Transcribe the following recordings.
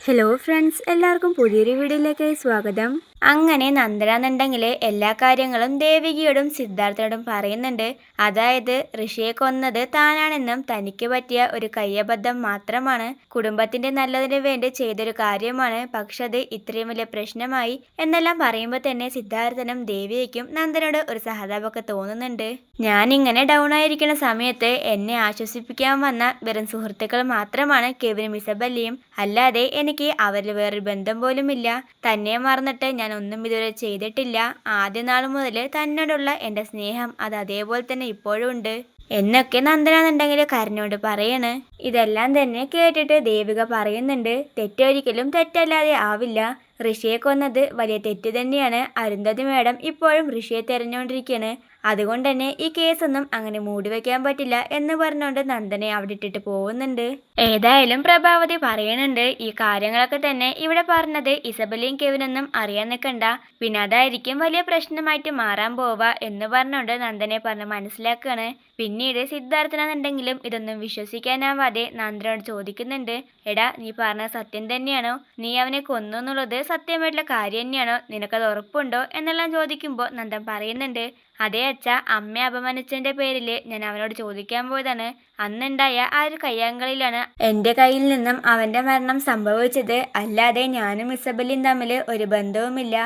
Hello friends, എല്ലാവർക്കും പുതിയൊരു വീഡിയോയിലേക്ക് സ്വാഗതം. അങ്ങനെ നന്ദനാന്നുണ്ടെങ്കിൽ എല്ലാ കാര്യങ്ങളും ദേവികയോടും സിദ്ധാർത്ഥനോടും പറയുന്നുണ്ട്. അതായത് ഋഷിയെ കൊന്നത് താനാണെന്നും തനിക്ക് പറ്റിയ ഒരു കയ്യബദ്ധം മാത്രമാണ്, കുടുംബത്തിന്റെ നല്ലതിന് വേണ്ടി ചെയ്തൊരു കാര്യമാണ്, പക്ഷെ അത് ഇത്രയും വലിയ പ്രശ്നമായി എന്നെല്ലാം പറയുമ്പോൾ തന്നെ സിദ്ധാർത്ഥനും ദേവികയ്ക്കും നന്ദനോട് ഒരു സഹതാപമൊക്കെ തോന്നുന്നുണ്ട്. ഞാനിങ്ങനെ ഡൗൺ ആയിരിക്കുന്ന സമയത്ത് എന്നെ ആശ്വസിപ്പിക്കാൻ വന്ന വെറും സുഹൃത്തുക്കൾ മാത്രമാണ് കെവിനും ഇസബല്ലയും, അല്ലാതെ എനിക്ക് അവരിൽ വേറൊരു ബന്ധം പോലുമില്ല. തന്നെ മറന്നിട്ട് ഞാൻ ഒന്നും ഇതുവരെ ചെയ്തിട്ടില്ല. ആദ്യ നാൾ മുതൽ തന്നോടുള്ള എൻ്റെ സ്നേഹം അത് അതേപോലെ തന്നെ ഇപ്പോഴും ഉണ്ട് എന്നൊക്കെ നന്ദനാന്നുണ്ടെങ്കിൽ കരഞ്ഞോണ്ട് പറയണ്. ഇതെല്ലാം തന്നെ കേട്ടിട്ട് ദേവിക പറയുന്നുണ്ട്, തെറ്റൊരിക്കലും തെറ്റല്ലാതെ ആവില്ല. ഋഷിയെ കൊന്നത് വലിയ തെറ്റ് തന്നെയാണ്. അരുന്ധതി മേഡം ഇപ്പോഴും ഋഷിയെ തെരഞ്ഞുകൊണ്ടിരിക്കുകയാണ്. അതുകൊണ്ട് തന്നെ ഈ കേസൊന്നും അങ്ങനെ മൂടിവെക്കാൻ പറ്റില്ല എന്ന് പറഞ്ഞുകൊണ്ട് നന്ദനെ അവിടെ ഇട്ടിട്ട് പോകുന്നുണ്ട്. ഏതായാലും പ്രഭാവതി പറയുന്നുണ്ട്, ഈ കാര്യങ്ങളൊക്കെ തന്നെ ഇവിടെ പറഞ്ഞത് ഇസബലയും കെവിനൊന്നും അറിയാൻ നിൽക്കണ്ട, പിന്നെ അതായിരിക്കും വലിയ പ്രശ്നമായിട്ട് മാറാൻ പോവുക എന്ന് പറഞ്ഞുകൊണ്ട് നന്ദനെ പറഞ്ഞ് മനസ്സിലാക്കുകയാണ്. പിന്നീട് സിദ്ധാർത്ഥനാണെന്നുണ്ടെങ്കിലും ഇതൊന്നും വിശ്വസിക്കാനാവാതെ നന്ദനോട് ചോദിക്കുന്നുണ്ട്, എടാ നീ പറഞ്ഞ സത്യം തന്നെയാണോ? നീ അവനെ കൊന്നു എന്നുള്ളത് സത്യമായിട്ടുള്ള കാര്യം തന്നെയാണോ? നിനക്കത് ഉറപ്പുണ്ടോ എന്നെല്ലാം ചോദിക്കുമ്പോൾ നന്ദൻ പറയുന്നുണ്ട്, അതേ അച്ഛ, അമ്മയെ അപമാനിച്ചതിന്റെ പേരിൽ ഞാൻ അവനോട് ചോദിക്കാൻ പോയതാണ്. അന്നുണ്ടായ ആ ഒരു കയ്യാങ്കളിയിലാണ് എൻ്റെ കയ്യിൽ നിന്നും അവന്റെ മരണം സംഭവിച്ചത്. അല്ലാതെ ഞാനും ഇസബല്ലയും തമ്മിൽ ഒരു ബന്ധവുമില്ല.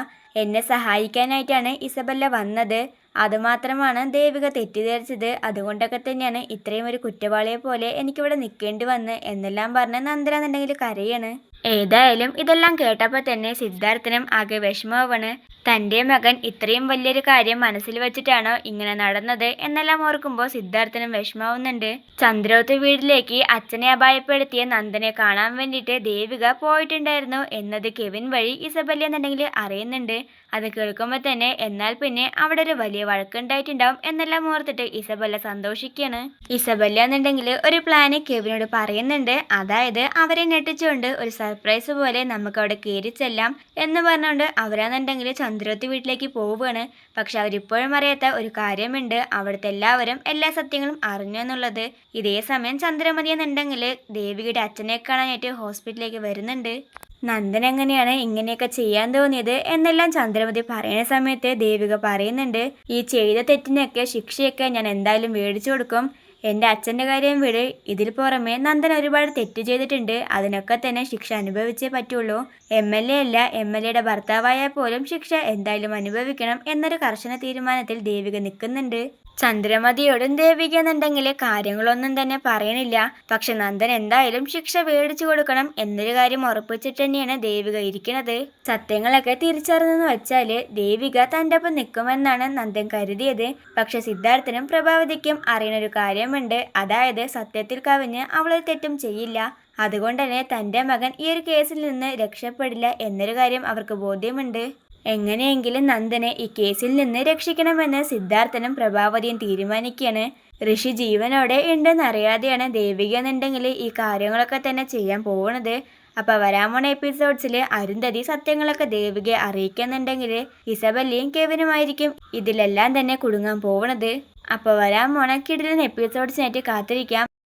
എന്നെ സഹായിക്കാനായിട്ടാണ് ഇസബല്ല വന്നത്. അതുമാത്രമാണ് ദേവിക തെറ്റിദ്ധരിച്ചത്. അതുകൊണ്ടൊക്കെ തന്നെയാണ് ഇത്രയും ഒരു കുറ്റവാളിയെ പോലെ എനിക്കിവിടെ നിൽക്കേണ്ടി വന്ന് എന്നെല്ലാം പറഞ്ഞ് നന്ദനാന്നുണ്ടെങ്കിൽ കരയാണ്. ഏതായാലും ഇതെല്ലാം കേട്ടപ്പോൾ തന്നെ സിദ്ധാർത്ഥനും ആകെ വിഷമമാണ്. തൻ്റെ മകൻ ഇത്രയും വലിയൊരു കാര്യം മനസ്സിൽ വെച്ചിട്ടാണോ ഇങ്ങനെ നടന്നത് എന്നെല്ലാം ഓർക്കുമ്പോൾ സിദ്ധാർത്ഥനും വിഷമാവുന്നുണ്ട്. ചന്ദ്രോത്ത് വീട്ടിലേക്ക് അച്ഛനെ അപായപ്പെടുത്തിയ നന്ദനെ കാണാൻ വേണ്ടിയിട്ട് ദേവിക പോയിട്ടുണ്ടായിരുന്നു എന്നത് കെവിൻ വഴി ഇസബല്ല എന്നുണ്ടെങ്കിൽ അറിയുന്നുണ്ട്. അത് കേൾക്കുമ്പോൾ തന്നെ എന്നാൽ പിന്നെ അവിടെ ഒരു വലിയ വഴക്കുണ്ടായിട്ടുണ്ടാവും എന്നെല്ലാം ഓർത്തിട്ട് ഇസബല്ല സന്തോഷിക്കുകയാണ്. ഇസബല്ല എന്നുണ്ടെങ്കിൽ ഒരു പ്ലാന് കെവിനോട് പറയുന്നുണ്ട്. അതായത് അവരെ ഞെട്ടിച്ചുകൊണ്ട് ഒരു സർപ്രൈസ് പോലെ നമുക്ക് അവിടെ കയറി ചെല്ലാം എന്ന് പറഞ്ഞുകൊണ്ട് അവരാന്നുണ്ടെങ്കിൽ ചന്ദ്രോത്ത് വീട്ടിലേക്ക് പോവുകയാണ്. പക്ഷെ അവരിപ്പോഴും അറിയാത്ത ഒരു കാര്യമുണ്ട്, അവിടുത്തെ എല്ലാവരും എല്ലാ സത്യങ്ങളും അറിഞ്ഞു എന്നുള്ളത്. ഇതേ സമയം ചന്ദ്രമതി എന്നുണ്ടെങ്കിൽ ദേവികയുടെ അച്ഛനെ കാണാനായിട്ട് ഹോസ്പിറ്റലിലേക്ക് വരുന്നുണ്ട്. നന്ദൻ എങ്ങനെയാണ് ഇങ്ങനെയൊക്കെ ചെയ്യാൻ തോന്നിയത് എന്നെല്ലാം ചന്ദ്രമതി പറയുന്ന സമയത്ത് ദേവിക പറയുന്നുണ്ട്, ഈ ചെയ്ത തെറ്റിനൊക്കെ ശിക്ഷയൊക്കെ ഞാൻ എന്തായാലും മേടിച്ചു കൊടുക്കും. എൻ്റെ അച്ഛൻ്റെ കാര്യം വിട്. ഇതിൽ പുറമെ നന്ദൻ ഒരുപാട് തെറ്റ് ചെയ്തിട്ടുണ്ട്. അതിനൊക്കെ തന്നെ ശിക്ഷ അനുഭവിച്ചേ പറ്റുള്ളൂ. MLA അല്ല, MLAയുടെ ഭർത്താവായാൽ പോലും ശിക്ഷ എന്തായാലും അനുഭവിക്കണം എന്നൊരു കർശന തീരുമാനത്തിൽ ദേവിക നിൽക്കുന്നുണ്ട്. ചന്ദ്രമതിയോടും ദേവിക എന്നുണ്ടെങ്കിൽ കാര്യങ്ങളൊന്നും തന്നെ പറയണില്ല. പക്ഷെ നന്ദൻ എന്തായാലും ശിക്ഷ മേടിച്ചു കൊടുക്കണം എന്നൊരു കാര്യം ഉറപ്പിച്ചിട്ട് തന്നെയാണ് ദേവിക ഇരിക്കുന്നത്. സത്യങ്ങളൊക്കെ തിരിച്ചറിഞ്ഞെന്ന് വെച്ചാല് ദേവിക തൻ്റെ ഒപ്പം നിൽക്കുമെന്നാണ് നന്ദൻ കരുതിയത്. പക്ഷെ സിദ്ധാർത്ഥനും പ്രഭാവതിക്കും അറിയുന്നൊരു കാര്യമുണ്ട്, അതായത് സത്യത്തിൽ കവിഞ്ഞ് അവളൊരു തെറ്റും ചെയ്യില്ല. അതുകൊണ്ട് തന്നെ തൻ്റെ മകൻ ഈ ഒരു കേസിൽ നിന്ന് രക്ഷപ്പെടില്ല എന്നൊരു കാര്യം അവർക്ക് ബോധ്യമുണ്ട്. എങ്ങനെയെങ്കിലും നന്ദനെ ഈ കേസിൽ നിന്ന് രക്ഷിക്കണമെന്ന് സിദ്ധാർത്ഥനും പ്രഭാവതിയും തീരുമാനിക്കുകയാണ്. ഋഷി ജീവനോടെ ഉണ്ടെന്നറിയാതെയാണ് ദേവിക എന്നുണ്ടെങ്കിൽ ഈ കാര്യങ്ങളൊക്കെ തന്നെ ചെയ്യാൻ പോകുന്നത്. അപ്പോൾ വരാൻ പോണ എപ്പിസോഡ്സിൽ അരുന്ധതി സത്യങ്ങളൊക്കെ ദേവികയെ അറിയിക്കുന്നുണ്ടെങ്കിൽ ഇസബല്ലയും കെവിനുമായിരിക്കും ഇതിലെല്ലാം തന്നെ കുടുങ്ങാൻ പോകുന്നത്. അപ്പോൾ വരാൻ പോണ കിടിലൻ എപ്പിസോഡ്സിനായിട്ട് കാത്തിരിക്കാം.